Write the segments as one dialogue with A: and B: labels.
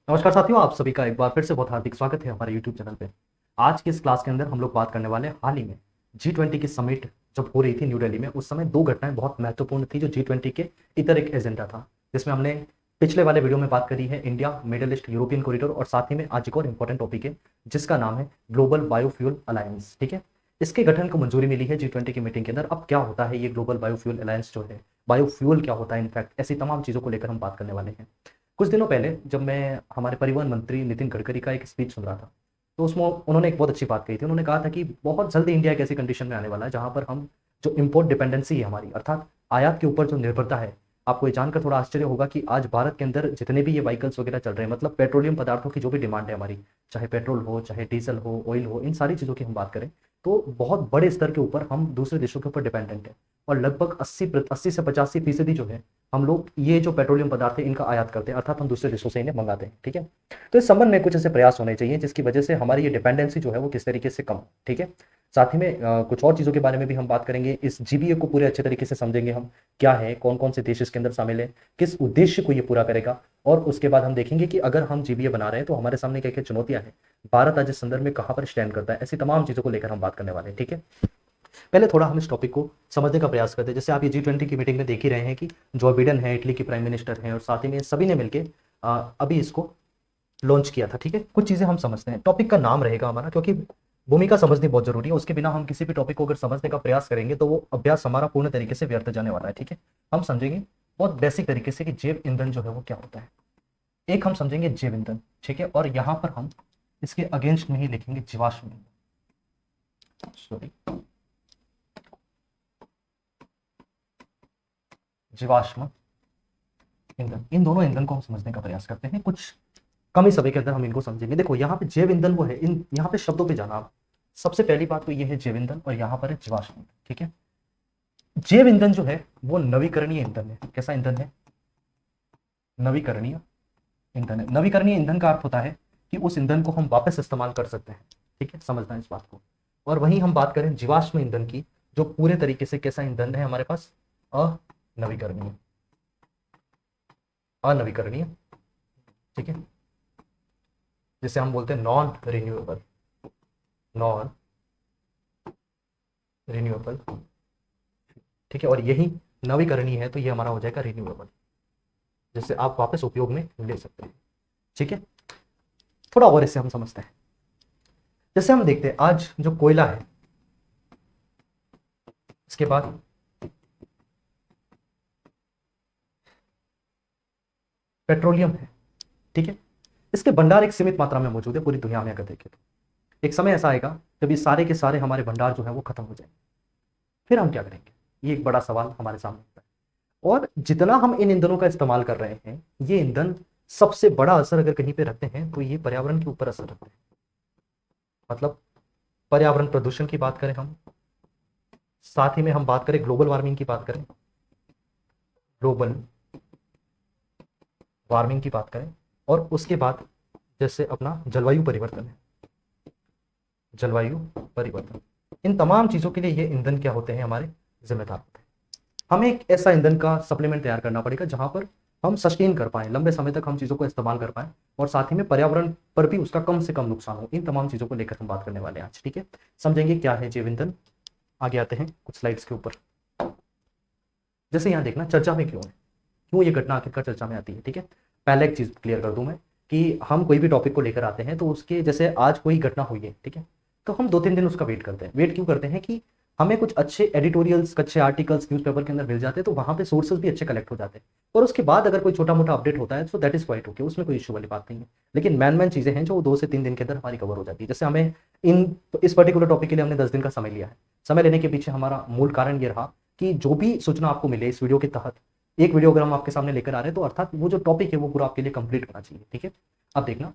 A: नमस्कार साथियों, आप सभी का एक बार फिर से बहुत हार्दिक स्वागत है हमारे यूट्यूब चैनल पे। आज की इस क्लास के अंदर हम लोग बात करने वाले हैं हाल ही में G20 की समिट जब हो रही थी न्यू दिल्ली में। उस समय दो घटनाएं बहुत महत्वपूर्ण थी जो G20 के इतर एक एजेंडा था, जिसमें हमने पिछले वाले वीडियो में बात करी है India middle east European corridor, और साथ ही में आज एक और इंपॉर्टेंट टॉपिक है जिसका नाम है ग्लोबल बायोफ्यूल अलायंस। ठीक है, इसके गठन को मंजूरी मिली है G20 की मीटिंग के अंदर। अब क्या होता है ये ग्लोबल बायोफ्यूल अलायंस जो है, बायोफ्यूल क्या होता है, इनफैक्ट ऐसी तमाम चीजों को लेकर हम बात करने वाले हैं। कुछ दिनों पहले जब मैं हमारे परिवहन मंत्री नितिन गडकरी का एक स्पीच सुन रहा था, तो उसमें उन्होंने एक बहुत अच्छी बात कही थी। उन्होंने कहा था कि बहुत जल्दी इंडिया एक ऐसी कंडीशन में आने वाला है जहां पर हम जो इम्पोर्ट डिपेंडेंसी है हमारी, अर्थात आयात के ऊपर जो निर्भरता है, आपको ये जानकर थोड़ा आश्चर्य होगा कि आज भारत के अंदर जितने भी ये व्हीकल्स वगैरह चल रहे हैं, मतलब पेट्रोलियम पदार्थों की जो भी डिमांड है हमारी, चाहे पेट्रोल हो, चाहे डीजल हो, ऑयल हो, इन सारी चीज़ों की हम बात करें तो बहुत बड़े स्तर के ऊपर हम दूसरे देशों के ऊपर डिपेंडेंट है। और लगभग 80 से 85% जो है हम लोग ये जो पेट्रोलियम पदार्थ है इनका आयात करते हैं, अर्थात हम दूसरे देशों से इन्हें मंगाते हैं। ठीक है, तो इस संबंध में कुछ ऐसे प्रयास होने चाहिए जिसकी वजह से हमारी ये डिपेंडेंसी जो है वो किस तरीके से कम हो। ठीक है, साथ ही में कुछ और चीज़ों के बारे में भी हम बात करेंगे। इस जीबीए को पूरे अच्छे तरीके से समझेंगे हम, क्या है, कौन कौन से देश इसके अंदर शामिल है, किस उद्देश्य को ये पूरा करेगा, और उसके बाद हम देखेंगे कि अगर हम जीबीए बना रहे हैं तो हमारे सामने क्या क्या चुनौतियां हैं, भारत आज इस संदर्भ में कहाँ पर स्टैंड करता है, ऐसी तमाम चीज़ों को लेकर हम बात करने वाले हैं। ठीक है, पहले थोड़ा हम इस टॉपिक को समझने का प्रयास करते हैं। जैसे आप ये G20 की मीटिंग में देख ही रहे हैं कि जो बिडेन है, इटली की प्राइम मिनिस्टर हैं, और साथ ही में सभी ने मिलकर अभी इसको लॉन्च किया था। ठीक है, कुछ चीज़ें हम समझते हैं। टॉपिक का नाम रहेगा हमारा, क्योंकि भूमिका समझनी बहुत जरूरी है। उसके बिना हम किसी भी टॉपिक को अगर समझने का प्रयास करेंगे तो वो अभ्यास हमारा पूर्ण तरीके से व्यर्थ जाने वाला है। ठीक है, हम समझेंगे बहुत बेसिक तरीके से कि जैव ईंधन जो है वो क्या होता है। एक हम समझेंगे जैव ईंधन, ठीक है, और यहाँ पर हम इसके अगेंस्ट में ही लिखेंगे जीवाश्म ईंधन। सॉरी, जीवाश्म ईंधन। इन दोनों ईंधन को हम समझने का प्रयास करते हैं। कुछ कम ही समय के अंदर हम इनको समझेंगे। देखो यहाँ पे जैव ईंधन वो है, इन यहाँ पे शब्दों पे जाना आप। सबसे पहली बात तो ये है जैव ईंधन, और यहाँ पर है जीवाश्म ईंधन। ठीक है, जैव ईंधन जो है वो नवीकरणीय ईंधन है। कैसा ईंधन है? नवीकरणीय ईंधन है। नवीकरणीय ईंधन का अर्थ होता है कि उस ईंधन को हम वापस इस्तेमाल कर सकते हैं। ठीक है, समझना है इस बात को। और वहीं हम बात करें जीवाश्म ईंधन की, जो पूरे तरीके से कैसा ईंधन है हमारे पास? अनवीकरणीय। अनवीकरणीय, ठीक है, जिसे हम बोलते हैं नॉन रिन्यूएबल। नॉन रिन्यूएबल, ठीक है, और यही नवीकरणीय है तो ये हमारा हो जाएगा रिन्यूएबल, जिससे आप वापस उपयोग में ले सकते हैं। ठीक है, थोड़ा और इससे हम समझते हैं। जैसे हम देखते हैं आज जो कोयला है, इसके बाद पेट्रोलियम है। ठीक है, इसके भंडार एक सीमित मात्रा में मौजूद है पूरी दुनिया में अगर देखें तो। एक समय ऐसा आएगा जब ये सारे के सारे हमारे भंडार जो है वो खत्म हो जाएंगे, फिर हम क्या करेंगे? ये एक बड़ा सवाल हमारे सामने होता है। और जितना हम इन ईंधनों का इस्तेमाल कर रहे हैं, ये ईंधन सबसे बड़ा असर अगर कहीं पे रखते हैं तो ये पर्यावरण के ऊपर असर रखते हैं। मतलब पर्यावरण प्रदूषण की बात करें हम, साथ ही में हम बात करें ग्लोबल वार्मिंग की बात करें, ग्लोबल वार्मिंग की बात करें, और उसके बाद जैसे अपना जलवायु परिवर्तन है, जलवायु परिवर्तन, इन तमाम चीजों के लिए ये ईंधन क्या होते हैं? हमारे जिम्मेदार होते हैं। हमें एक ऐसा ईंधन का सप्लीमेंट तैयार करना पड़ेगा जहां पर हम सस्टेन कर पाए, लंबे समय तक हम चीजों को इस्तेमाल कर पाए, और साथ ही में पर्यावरण पर भी उसका कम से कम नुकसान हो। इन तमाम चीजों को लेकर हम बात करने वाले हैं आज। ठीक है, समझेंगे क्या है जैव ईंधन। आगे आते हैं कुछ स्लाइड्स के ऊपर। जैसे यहाँ देखना चर्चा में क्यों है, क्यों ये घटना आखिरकार चर्चा में आती है। ठीक है, पहले एक चीज क्लियर कर दूं मैं कि हम कोई भी टॉपिक को लेकर आते हैं तो उसके, जैसे आज कोई घटना हुई है, ठीक है, तो हम 2-3 दिन उसका वेट करते हैं। वेट क्यों करते हैं? कि हमें कुछ अच्छे एडिटोरियल्स, अच्छे आर्टिकल्स न्यूज़पेपर के अंदर मिल जाते हैं, तो वहां पे सोर्सेज भी अच्छे कलेक्ट हो जाते हैं, और उसके बाद अगर कोई छोटा मोटा अपडेट होता है तो दैट इज क्वाइट ओके, उसमें कोई इशू वाली बात नहीं है। लेकिन मैन चीजें हैं जो 2 से 3 दिन के अंदर हमारी कवर हो जाती है। जैसे हमें इस पर्टिकुलर टॉपिक के लिए हमने 10 दिन का समय लिया है। समय लेने के पीछे हमारा मूल कारण ये रहा कि जो भी सूचना आपको मिले इस वीडियो के तहत, एक वीडियो अगर हम आपके सामने लेकर आ रहे हैं तो अर्थात वो जो टॉपिक है वो पूरा आपके लिए कंप्लीट होना चाहिए। ठीक है, अब देखना,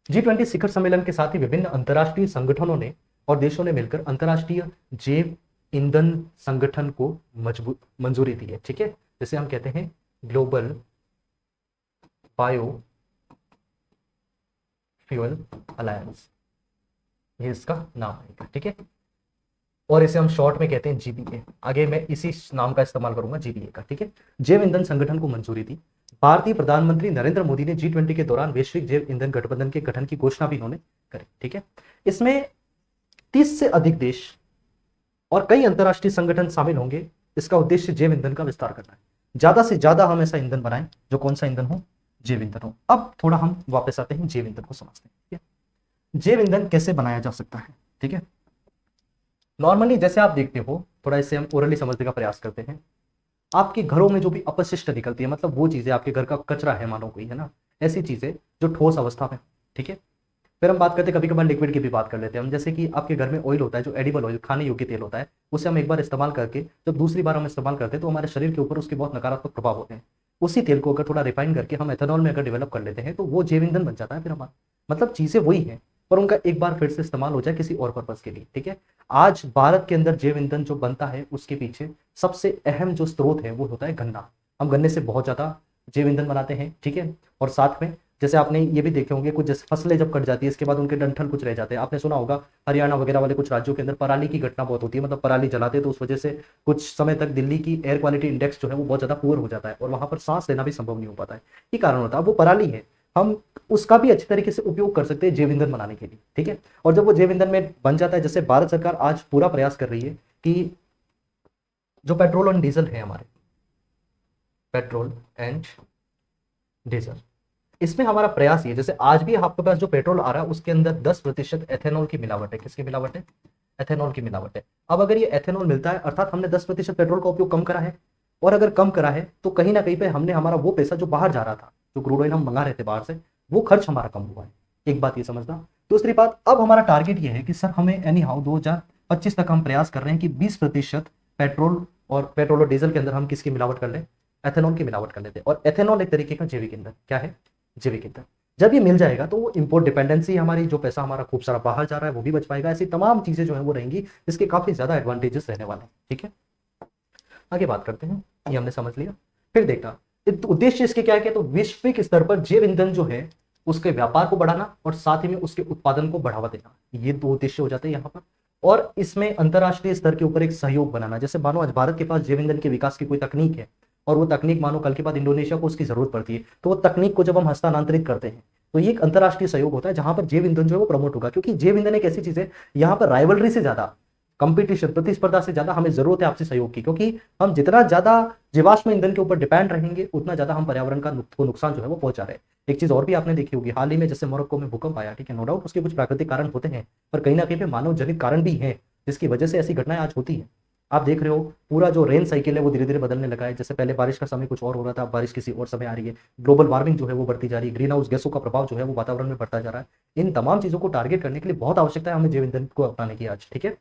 A: G20 शिखर सम्मेलन के साथ ही विभिन्न अंतर्राष्ट्रीय संगठनों ने और देशों ने मिलकर अंतर्राष्ट्रीय जैव ईंधन संगठन को मजबूत मंजूरी दी है। ठीक है, जैसे हम कहते हैं ग्लोबल बायो फ्यूल अलायंस, ये इसका नाम है। ठीक है, और इसे हम शॉर्ट में कहते हैं जीबीए। आगे मैं इसी नाम का इस्तेमाल करूंगा, जीबीए का। ठीक है, जैव ईंधन संगठन को मंजूरी दी। भारतीय प्रधानमंत्री नरेंद्र मोदी ने G20 के दौरान वैश्विक जैव ईंधन गठबंधन के गठन की घोषणा भी इन्होंने करी। ठीक है, इसमें 30 से अधिक देश और कई अंतरराष्ट्रीय संगठन शामिल होंगे। इसका उद्देश्य जैव ईंधन का विस्तार करना है, ज्यादा से ज्यादा हम ऐसा ईंधन बनाएं जो कौन सा ईंधन हो, जैव ईंधन हो। अब थोड़ा हम वापस आते हैं जैव ईंधन को समझते हैं। ठीक है, जैव ईंधन कैसे बनाया जा सकता है। ठीक है, नॉर्मली जैसे आप देखते हो, थोड़ा इसे हम ओरली समझने का प्रयास करते हैं। आपके घरों में जो भी अपशिष्ट निकलती है, मतलब वो चीजें आपके घर का कचरा है मानो कोई, है ना, ऐसी चीजें जो ठोस अवस्था में। ठीक है, फिर हम बात करते हैं कभी कभार लिक्विड की भी बात कर लेते हैं हम, जैसे कि आपके घर में ऑयल होता है जो एडिबल ऑयल, खाने योग्य तेल होता है, उसे हम एक बार इस्तेमाल करके जब दूसरी बार हम इस्तेमाल करते हैं तो हमारे शरीर के ऊपर उसके बहुत नकारात्मक प्रभाव होते हैं। उसी तेल को अगर थोड़ा रिफाइन करके हम एथेनॉल में अगर डेवलप कर लेते हैं तो वो जैव ईंधन बन जाता है फिर हमारा। मतलब चीजें वही हैं, पर उनका एक बार फिर से इस्तेमाल हो जाए किसी और पर्पज के लिए। ठीक है, आज भारत के अंदर जैव ईंधन जो बनता है उसके पीछे सबसे अहम जो स्रोत है वो होता है गन्ना। हम गन्ने से बहुत ज्यादा जैव ईंधन बनाते हैं। ठीक है, और साथ में जैसे आपने ये भी देखे होंगे, कुछ जैसे फसलें जब कट जाती है इसके बाद उनके डंठल कुछ रह जाते हैं। आपने सुना होगा हरियाणा वगैरह वाले कुछ राज्यों के अंदर पराली की घटना बहुत होती है, मतलब पराली जलाते हैं तो उस वजह से कुछ समय तक दिल्ली की एयर क्वालिटी इंडेक्स जो है वो बहुत ज्यादा पुअर हो जाता है और वहां पर सांस लेना भी संभव नहीं हो पाता है। ये कारण होता है। अब वो पराली है, हम उसका भी अच्छी तरीके से उपयोग कर सकते हैं जैव ईंधन बनाने के लिए। ठीक है, और जब वो जैव ईंधन में बन जाता है, जैसे भारत सरकार आज पूरा प्रयास कर रही है कि जो पेट्रोल और डीजल है हमारे, पेट्रोल एंड डीजल, इसमें हमारा प्रयास ये, जैसे आज भी आपके पास जो पेट्रोल आ रहा है उसके अंदर 10% एथेनॉल की मिलावट है। किसकी मिलावट है? एथेनॉल की मिलावट है। अब अगर ये एथेनॉल मिलता है अर्थात हमने 10% पेट्रोल का उपयोग कम करा है, और अगर कम करा है तो कहीं ना कहीं पे हमने हमारा वो पैसा जो बाहर जा रहा था, जो क्रूड ऑयल हम मंगा रहे थे बाहर से, वो खर्च हमारा कम हुआ है। एक बात ये समझना। दूसरी बात, अब हमारा टारगेट ये है कि सर हमें एनी हाउ 2025 तक हम प्रयास कर रहे हैं कि 20% पेट्रोल और डीजल के अंदर हम किसकी मिलावट कर लें? एथेनॉल की मिलावट कर लेते हैं। और एथेनॉल एक तरीके का जैविक ईंधन क्या है? जैविक ईंधन। जब ये मिल जाएगा तो वो इंपोर्ट डिपेंडेंसी हमारी, जो पैसा हमारा खूब सारा बाहर जा रहा है वो भी बच पाएगा। ऐसी तमाम चीजें जो है वो रहेंगी, इसके काफी ज्यादा एडवांटेजेस रहने वाले हैं। ठीक है, आगे बात करते हैं। ये हमने समझ लिया। फिर देखा उद्देश्य इसके क्या है, तो वैश्विक स्तर पर जैव ईंधन जो है उसके व्यापार को बढ़ाना और साथ ही में उसके उत्पादन को बढ़ावा देना, ये दो उद्देश्य हो जाते हैं यहाँ पर। और इसमें अंतरराष्ट्रीय स्तर के ऊपर एक सहयोग बनाना। जैसे मानो आज भारत के पास जैव ईंधन के विकास की कोई तकनीक है और वो तकनीक मानो कल के बाद इंडोनेशिया को उसकी जरूरत पड़ती है, तो वो तकनीक को जब हम हस्तांतरित करते हैं तो ये एक अंतरराष्ट्रीय सहयोग होता है जहां पर जैव ईंधन जो है वो प्रमोट होगा। क्योंकि जैव ईंधन एक ऐसी चीज है यहाँ पर राइवलरी से ज्यादा, कंपटीशन प्रतिस्पर्धा से ज्यादा हमें जरूरत है आपसी सहयोग की। क्योंकि हम जितना ज्यादा जीवाश्म ईंधन के ऊपर डिपेंड रहेंगे उतना ज्यादा हम पर्यावरण का नुकसान जो है वो पहुंचा रहे हैं। एक चीज और भी आपने देखी होगी, हाल ही में जैसे मोरक्को में भूकंप आया, ठीक है, नो डाउट उसके कुछ प्राकृतिक कारण होते हैं, पर कहीं ना कहीं पे मानव जनित कारण भी है जिसकी वजह से ऐसी घटनाएं आज होती है। आप देख रहे हो पूरा जो रेन साइकिल है वो धीरे धीरे बदलने लगा है। जैसे पहले बारिश का समय कुछ और हो रहा था, अब बारिश किसी और समय आ रही है। ग्लोबल वार्मिंग जो है वो बढ़ती जा रही है, ग्रीन हाउस गैसों का प्रभाव जो है वो वातावरण में बढ़ता जा रहा है। इन तमाम चीजों को टारगेट करने के लिए बहुत आवश्यकता है हमें जैव ईंधन को अपनाने की आज। ठीक है,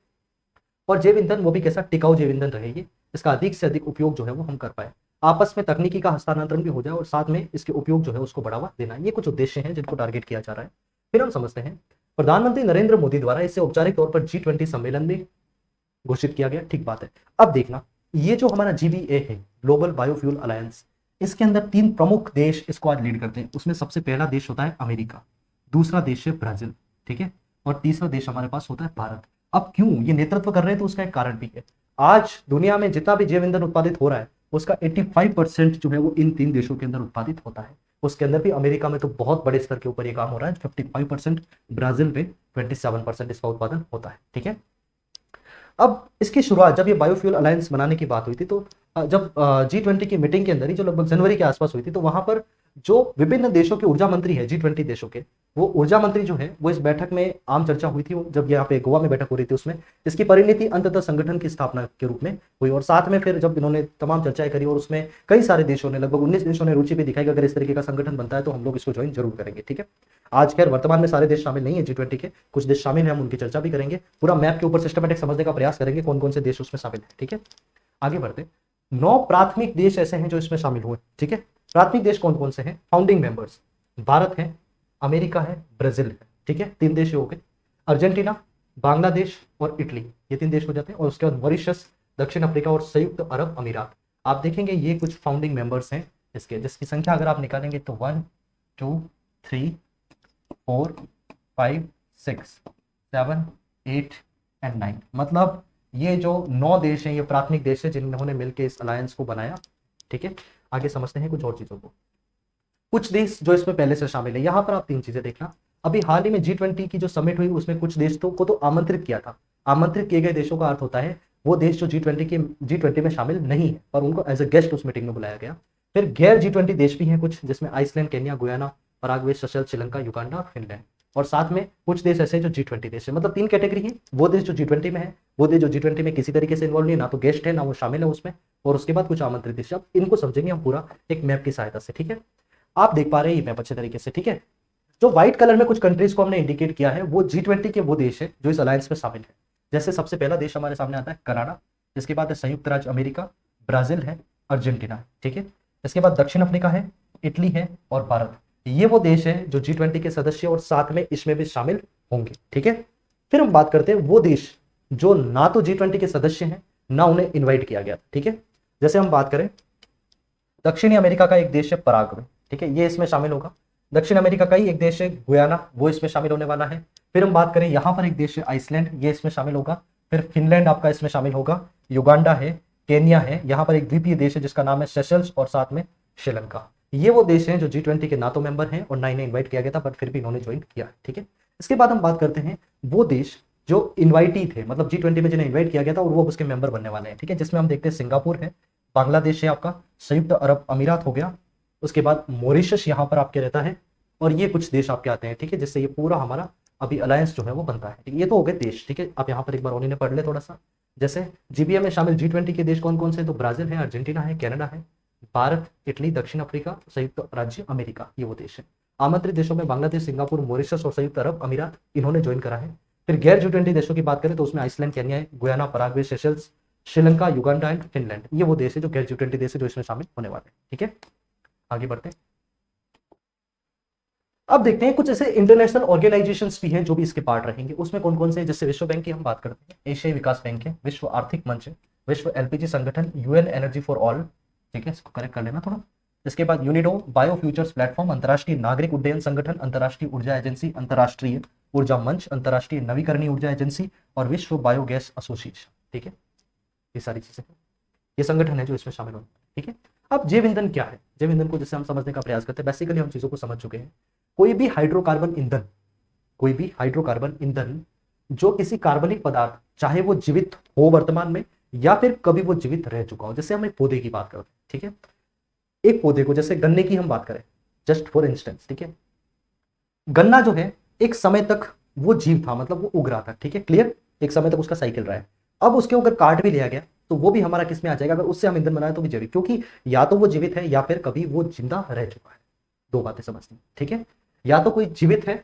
A: और जैव ईंधन वो भी कैसा? टिकाऊ जैव ईंधन रहेगी, इसका अधिक से अधिक उपयोग जो है वो हम कर पाए, आपस में तकनीकी का हस्तांतरण भी हो जाए और साथ में इसके उपयोग जो है उसको बढ़ावा देना। ये कुछ उद्देश्य हैं जिनको टारगेट किया जा रहा है। फिर हम समझते हैं प्रधानमंत्री नरेंद्र मोदी द्वारा इसे औपचारिक तौर पर G20 सम्मेलन में घोषित किया गया। ठीक बात है। अब देखना, ये जो हमारा GBA है, ग्लोबल बायोफ्यूल अलायंस, इसके अंदर 3 प्रमुख देश इसको आज लीड करते हैं। उसमें सबसे पहला देश होता है अमेरिका, दूसरा देश है ब्राजील, ठीक है, और तीसरा देश हमारे पास होता है भारत। अब क्यों ये नेतृत्व कर रहे हैं, तो उसका एक कारण भी है। आज दुनिया में जितना भी जैव ईंधन उत्पादित हो रहा है उसका 85% जो है वो इन 3 देशों के अंदर उत्पादित होता है। उसके अंदर भी अमेरिका में तो बहुत बड़े स्तर के ऊपर ये काम हो रहा है 55%, ब्राजील में 27% इसका उत्पादन होता है। ठीक है, अब इसकी शुरुआत जब ये बायोफ्यूल अलायंस बनाने की बात हुई थी तो जब G20 की मीटिंग के अंदर ही जो लगभग जनवरी के आसपास हुई थी, तो वहां पर जो विभिन्न देशों के ऊर्जा मंत्री है G20 देशों के, वो ऊर्जा मंत्री जो है वो इस बैठक में आम चर्चा हुई थी। जब यहाँ पे गोवा में बैठक हो रही थी उसमें इसकी परिणति अंततः संगठन की स्थापना के रूप में हुई। और साथ में फिर जब इन्होंने तमाम चर्चाएं करी और उसमें कई सारे देशों ने, लगभग 19 देशों ने रुचि भी दिखाई कि अगर इस तरीके का संगठन बनता है तो हम लोग इसको ज्वाइन जरूर करेंगे। ठीक है, आज खैर वर्तमान में सारे देश शामिल नहीं है G20 के, कुछ देश शामिल है, हम उनकी चर्चा भी करेंगे, पूरा मैप के ऊपर सिस्टमेटिक समझने का प्रयास करेंगे कौन कौन से देश उसमें शामिल है। ठीक है, आगे बढ़ते। 9 प्राथमिक देश ऐसे हैं जो इसमें शामिल हुए। ठीक है, प्राथमिक देश कौन कौन से हैं? फाउंडिंग मेंबर्स भारत है, अमेरिका है, ब्राजील है। ठीक है, 3 देश हो गए। अर्जेंटीना, बांग्लादेश और इटली, ये 3 देश हो जाते हैं। और उसके बाद मॉरिशस, दक्षिण अफ्रीका और संयुक्त अरब अमीरात। आप देखेंगे ये कुछ फाउंडिंग मेंबर्स हैं इसके, जिसकी संख्या अगर आप निकालेंगे तो 1 2 3 4 5 6 7 8 एंड 9, मतलब ये जो 9 देश हैं ये प्राथमिक देश है जिन्होंने मिलकर इस अलायंस को बनाया। ठीक है, आगे समझते हैं कुछ और चीजों को। कुछ देश जो इसमें पहले से शामिल है। यहाँ पर आप तीन चीजें देखना, अभी हाल ही में G20 की जो समिट हुई उसमें कुछ देश को तो आमंत्रित किया था। आमंत्रित किए गए देशों का अर्थ होता है वो देश जो G20 में शामिल नहीं है पर उनको एज ए गेस्ट उस मीटिंग में बुलाया गया। फिर गैर G20 देश भी हैं कुछ, जिसमें Iceland, Kenya, Guyana, Paraguay, Seychelles, Sri Lanka, Uganda और फिनलैंड। और साथ में कुछ देश ऐसे जो G20 देश है। मतलब तीन कैटेगरी है, वो देश जो G20 में है, वो देश जो G20 में किसी तरीके से इन्वॉल्व नहीं है, ना तो गेस्ट है ना वो शामिल है उसमें, और उसके बाद कुछ आमंत्रित देश। अब इनको समझेंगे हम पूरा एक मैप की सहायता से, ठीक है। आप देख पा रहे हैं ये मैप अच्छे तरीके से, ठीक है। जो व्हाइट कलर में कुछ कंट्रीज को हमने इंडिकेट किया है वो G20 के वो देश है जो इस अलायंस में शामिल है। जैसे सबसे पहला देश हमारे सामने आता है कनाडा, इसके बाद है संयुक्त राज्य अमेरिका, ब्राजील है, अर्जेंटीना है, ठीक है। इसके बाद दक्षिण अफ्रीका है, इटली है और भारत। ये वो देश है जो G20 के सदस्य और साथ में इसमें भी शामिल होंगे, ठीक है। फिर हम बात करते हैं वो देश जो ना तो G20 के सदस्य हैं ना उन्हें इन्वाइट किया गया, ठीक है। जैसे हम बात करें दक्षिणी अमेरिका का एक देश है पराग्वे, ठीक है, ये इसमें शामिल होगा। दक्षिण अमेरिका का ही एक देश है गुयाना, वो इसमें शामिल होने वाला है। फिर हम बात करें यहाँ पर एक देश है आइसलैंड, ये इसमें शामिल होगा। फिर फिनलैंड आपका इसमें शामिल होगा, युगांडा है, केन्या है, यहाँ पर एक द्वीपीय देश है जिसका नाम है सेशल्स और साथ में श्रीलंका। ये वो देश हैं जो G20 के ना तो मेंबर हैं और ना इन्हें इन्वाइट किया गया था, बट फिर भी इन्होंने ज्वाइन किया, ठीक है। इसके बाद हम बात करते हैं वो देश जो इन्वाइटी थे, मतलब G20 में जिन्हें इन्वाइट किया गया था और वो उसके मेंबर बनने वाले हैं, ठीक है। जिसमें हम देखते हैं सिंगापुर है, बांग्लादेश है आपका, संयुक्त अरब अमीरात हो गया, उसके बाद मॉरिशस यहाँ पर आपके रहता है, और ये कुछ देश आपके आते हैं, ठीक है, जिससे ये पूरा हमारा अभी अलायंस जो है वो बनता है, ठीक है। ये तो हो गए देश, ठीक है। आप यहाँ पर एक बार और पढ़ ले थोड़ा सा। जैसे जीबीए में शामिल G20 के देश कौन कौन से, तो ब्राजील है, अर्जेंटीना है, कनाडा है, भारत, इटली, दक्षिण अफ्रीका, संयुक्त राज्य अमेरिका, ये वो देश है। आमंत्रित देशों में बांग्लादेश, सिंगापुर, मॉरिशस और संयुक्त अरब अमीरात, इन्होंने ज्वाइन करा है। फिर गैर G20 देशों की बात करें तो उसमें Iceland, Kenya, Guyana, Paraguay, Seychelles, Sri Lanka, Uganda and Finland, ये वो देश है जो गैर G20 देश है जो इसमें शामिल होने वाले हैं, ठीक है। आगे बढ़ते हैं। अब देखते हैं कुछ ऐसे इंटरनेशनल ऑर्गेनाइजेशंस भी हैं जो भी इसके पार्ट रहेंगे। उसमें कौन कौन से हैं, जैसे विश्व बैंक की हम बात करते हैं, एशियाई विकास बैंक है, विश्व आर्थिक मंच है, विश्व एलपीजी संगठन, यूएन एनर्जी फॉर ऑल, ठीक है, इसको करेक्ट कर लेना थोड़ा। इसके बाद यूनिडो, बायो फ्यूचर्स प्लेटफॉर्म, अंतर्राष्ट्रीय नागरिक उड्डयन संगठन, अंतर्राष्ट्रीय ऊर्जा एजेंसी, अंतर्राष्ट्रीय ऊर्जा मंच, अंतर्राष्ट्रीय नवीकरणीय ऊर्जा एजेंसी और विश्व बायोगैस एसोसिएशन, ठीक है। ये सारी चीजें ये संगठन है जो इसमें शामिल होंगे, ठीक है। अब जैव ईंधन क्या है, जैव ईंधन को जैसे हम समझने का प्रयास करते हैं, बेसिकली हम चीजों को समझ चुके हैं। कोई भी हाइड्रोकार्बन ईंधन, कोई भी हाइड्रोकार्बन ईंधन जो किसी कार्बनिक पदार्थ, चाहे वो जीवित हो वर्तमान में या फिर कभी वो जीवित रह चुका हो, जैसे हम एक पौधे की बात करते हैं, ठीक है। एक पौधे को, जैसे गन्ने की हम बात करें जस्ट फॉर इंस्टेंस, ठीक है। गन्ना जो है एक समय तक वो जीव था, मतलब वो उग रहा था, ठीक है, क्लियर, एक समय तक उसका साइकिल रहा है। अब उसके ऊपर काट भी लिया गया तो वो भी हमारा किस में आ जाएगा, अगर उससे हम ईंधन बनाए तो भी जैविक, क्योंकि या तो वो जीवित है या फिर कभी वो जिंदा रह चुका है। दो बातें समझनी, ठीक है। या तो कोई जीवित है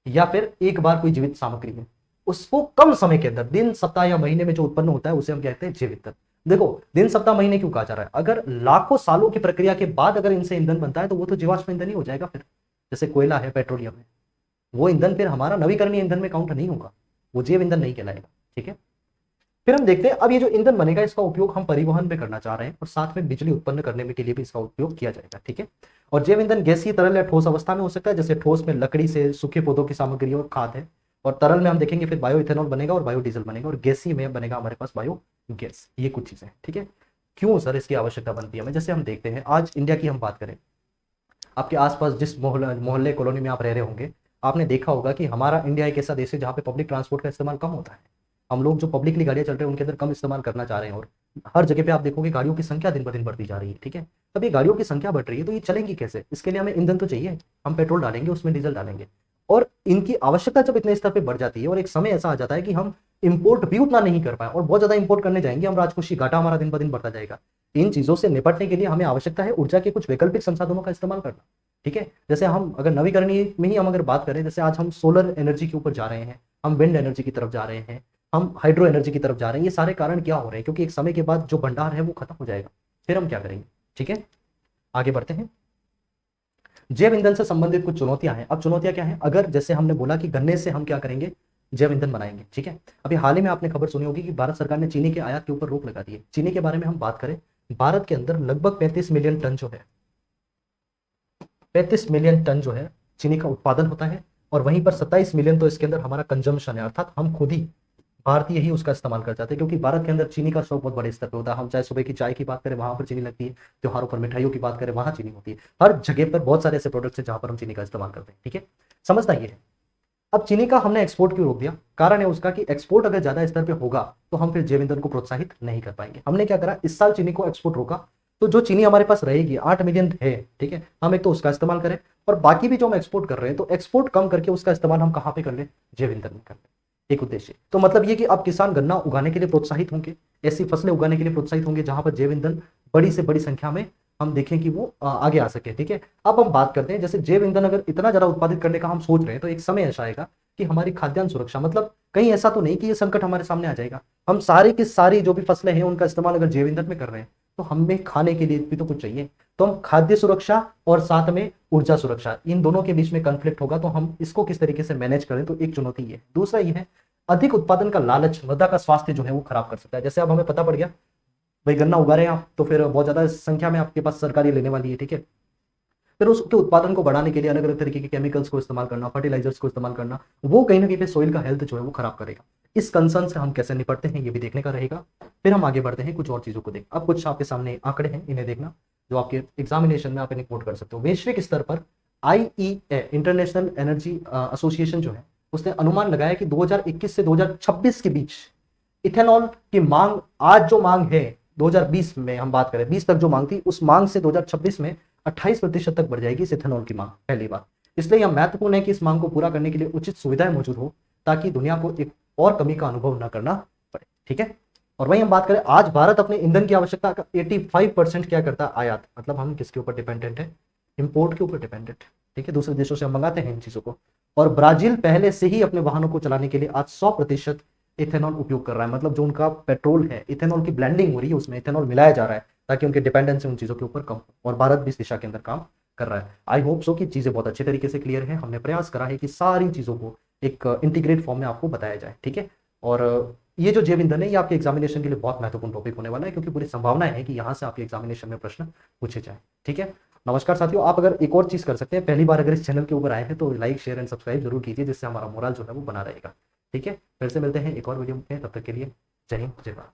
A: या फिर एक बार कोई जीवित सामग्री है, उसको कम समय के अंदर, दिन, सप्ताह या महीने में जो उत्पन्न होता है उसे हम कहते हैं जैविक ईंधन। देखो दिन, सप्ताह, महीने क्यों कहा जा रहा है, अगर लाखों सालों की प्रक्रिया के बाद अगर इनसे ईंधन बनता है तो वो तो जीवाश्म ईंधन ही हो जाएगा। फिर जैसे कोयला है, पेट्रोलियम है, वो ईंधन फिर हमारा नवीकरणीय ईंधन में काउंट नहीं होगा, वो जैव ईंधन नहीं कहलाएगा, ठीक है। फिर हम देखते हैं अब ये जो ईंधन बनेगा इसका उपयोग हम परिवहन में करना चाह रहे हैं और साथ में बिजली उत्पन्न करने के लिए भी इसका उपयोग किया जाएगा, ठीक है। और जैव ईंधन गैसीय, तरल या ठोस अवस्था में हो सकता है, जैसे ठोस में लकड़ी से, सूखे पौधों की सामग्री और खाद है, और तरल में हम देखेंगे फिर बायो इथेनॉल बनेगा और बायो डीजल बनेगा, और गैसीय में बनेगा हमारे पास बायो गैस। ये कुछ चीजें, ठीक है। क्यों सर इसकी आवश्यकता बनती है हमें, जैसे हम देखते हैं आज इंडिया की हम बात करें, आपके आसपास जिस मोहल्ले कॉलोनी में आप रह रहे होंगे, आपने देखा होगा कि हमारा इंडिया एक ऐसा देश है जहाँ पे पब्लिक ट्रांसपोर्ट का इस्तेमाल कम होता है। हम लोग जो पब्लिकली गाड़ियां चल रहे हैं उनके अंदर कम इस्तेमाल करना चाह रहे हैं, और हर जगह पे आप देखोगे गाड़ियों की संख्या दिन ब दिन बढ़ती जा रही है, ठीक है। तब ये गाड़ियों की संख्या बढ़ रही है तो ये चलेंगी कैसे, इसके लिए हमें ईंधन तो चाहिए, हम पेट्रोल डालेंगे उसमें डीजल डालेंगे, और इनकी आवश्यकता जब इतने स्तर पर बढ़ जाती है और एक समय ऐसा आ जाता है कि हम इंपोर्ट भी उतना नहीं कर पाए और बहुत ज्यादा इंपोर्ट करने जाएंगे हम, राजकोषीय घाटा हमारा दिन ब दिन बढ़ता जाएगा। इन चीजों से निपटने के लिए हमें आवश्यकता है ऊर्जा के कुछ वैकल्पिक संसाधनों का इस्तेमाल करना, ठीक है। जैसे हम अगर नवीकरणीय में ही हम अगर बात करें, जैसे आज हम सोलर एनर्जी के ऊपर जा रहे हैं, हम विंड एनर्जी की तरफ जा रहे हैं, हम हाइड्रो एनर्जी की तरफ जा रहे हैं, ये सारे कारण क्या हो रहे हैं, क्योंकि एक समय के बाद जो भंडार है वो खत्म हो जाएगा, फिर हम क्या करेंगे, ठीक है। आगे बढ़ते हैं। जैव ईंधन से संबंधित कुछ चुनौतियां हैं। अब चुनौतियां क्या हैं, अगर जैसे हमने बोला कि गन्ने से हम क्या करेंगे, जैव ईंधन बनाएंगे, ठीक है। अभी हाल ही में आपने खबर सुनी होगी कि भारत सरकार ने चीनी के आयात के ऊपर रोक लगा दी है। चीनी के बारे में हम बात करें, भारत के अंदर लगभग 35 मिलियन टन जो है, 35 मिलियन टन जो है चीनी का उत्पादन होता है, और वहीं पर 27 मिलियन तो इसके अंदर हमारा कंजम्पशन है, अर्थात हम खुद ही भारतीय ही उसका इस्तेमाल कर जाते हैं, क्योंकि भारत के अंदर चीनी का स्टॉक बहुत बड़े स्तर पे होता है। हम चाहे सुबह की चाय की बात करें वहां पर चीनी लगती है, त्योहारों पर मिठाइयों की बात करें वहां चीनी होती है, हर जगह पर बहुत सारे ऐसे प्रोडक्ट्स हैं जहां पर हम चीनी का इस्तेमाल करते हैं। ठीक है, समझना ये है। अब चीनी का हमने एक्सपोर्ट क्यों रोक दिया? कारण है उसका कि एक्सपोर्ट अगर ज्यादा स्तर पे होगा तो हम फिर जैव ईंधन को प्रोत्साहित नहीं कर पाएंगे। हमने क्या करा, इस साल चीनी को एक्सपोर्ट रोका, तो जो चीनी हमारे पास रहेगी 8 मिलियन है, ठीक है, हम एक तो उसका इस्तेमाल करें, और बाकी भी जो हम एक्सपोर्ट कर रहे हैं तो एक्सपोर्ट कम करके उसका इस्तेमाल हम कहाँ पे कर ले, जैव ईंधन में कर ले। एक उद्देश्य तो मतलब ये कि अब किसान गन्ना उगाने के लिए प्रोत्साहित होंगे, ऐसी फसलें उगाने के लिए प्रोत्साहित होंगे जहां पर जैव ईंधन बड़ी से बड़ी संख्या में हम देखें कि वो आगे आ सके। ठीक है, अब हम बात करते हैं, जैसे जैव ईंधन अगर इतना ज्यादा उत्पादित करने का हम सोच रहे हैं तो एक समय ऐसा आएगा कि हमारी खाद्यान्न सुरक्षा, मतलब कहीं ऐसा तो नहीं कि ये संकट हमारे सामने आ जाएगा, हम सारी की सारी जो भी फसलें हैं उनका इस्तेमाल अगर जैव ईंधन में कर रहे हैं तो हमें खाने के लिए भी तो कुछ चाहिए। तो हम खाद्य सुरक्षा और साथ में ऊर्जा सुरक्षा, इन दोनों के बीच में कॉन्फ्लिक्ट होगा, तो हम इसको किस तरीके से मैनेज करें, तो एक चुनौती है। दूसरा ये है, अधिक उत्पादन का लालच मृदा का स्वास्थ्य जो है वो खराब कर सकता है। जैसे अब हमें पता पड़ गया भाई गन्ना उगा रहे हैं आप, तो फिर बहुत ज्यादा संख्या में आपके पास सरकारी लेने वाली है। ठीक है, फिर उसके उत्पादन को बढ़ाने के लिए अलग अलग तरीके के केमिकल्स को इस्तेमाल करना, फर्टिलाइजर्स को इस्तेमाल करना, वो कहीं ना कहीं पे सोइल का हेल्थ जो है वो खराब करेगा। इस कंसर्न से हम कैसे निपटते हैं ये भी देखने का रहेगा। फिर हम आगे बढ़ते हैं, कुछ और चीजों को देख। अब कुछ आपके सामने आंकड़े हैं, इन्हें देखना, जो आपके एग्जामिनेशन में आप इन्हें कोट कर सकते हो। वैश्विक स्तर पर आईईए इंटरनेशनल एनर्जी एसोसिएशन जो है उसने अनुमान लगाया कि 2021 से 2026 के बीच इथेनॉल की मांग, आज जो मांग है 2020 में हम बात करें 20 तक जो मांग थी, उस मांग से 2026 में 28% तक बढ़ जाएगी इस इथेनॉल की मांग, पहली बात। इसलिए यह महत्वपूर्ण है कि इस मांग को पूरा करने के लिए उचित सुविधाएं मौजूद हो, ताकि दुनिया को एक और कमी का अनुभव न करना पड़े। ठीक है, और वही हम बात करें, आज भारत अपने ईंधन की आवश्यकता का 85% क्या करता है, आयात, मतलब हम किसके ऊपर डिपेंडेंट है, इंपोर्ट के ऊपर डिपेंडेंट। ठीक है, दूसरे देशों से हम मंगाते हैं इन चीजों को। और ब्राजील पहले से ही अपने वाहनों को चलाने के लिए आज 100% इथेनॉल उपयोग कर रहा है, मतलब जो उनका पेट्रोल है, इथेनॉल की ब्लेंडिंग हो रही है, उसमें इथेनॉल मिलाया जा रहा है ताकि उनके डिपेंडेंसी उन चीजों के ऊपर कम हो, और भारत भी इस दिशा के अंदर काम कर रहा है। आई होप सो कि चीजें बहुत अच्छे तरीके से क्लियर है। हमने प्रयास करा है कि सारी चीजों को एक इंटीग्रेट फॉर्म में आपको बताया जाए। ठीक है, और ये जो जैव ईंधन है ये आपके एग्जामिनेशन के लिए बहुत महत्वपूर्ण टॉपिक होने वाला है, क्योंकि पूरी संभावना है कि यहाँ से आपके एग्जामिनेशन में प्रश्न पूछे जाए। ठीक है, नमस्कार साथियों, आप अगर एक और चीज कर सकते हैं, पहली बार अगर इस चैनल के ऊपर आए हैं तो लाइक शेयर एंड सब्सक्राइब जरूर कीजिए, जिससे हमारा मोरल जो है वो बना रहेगा। ठीक है, फिर से मिलते हैं एक और वीडियो में, तब तक के लिए जय हिंद जय भारत।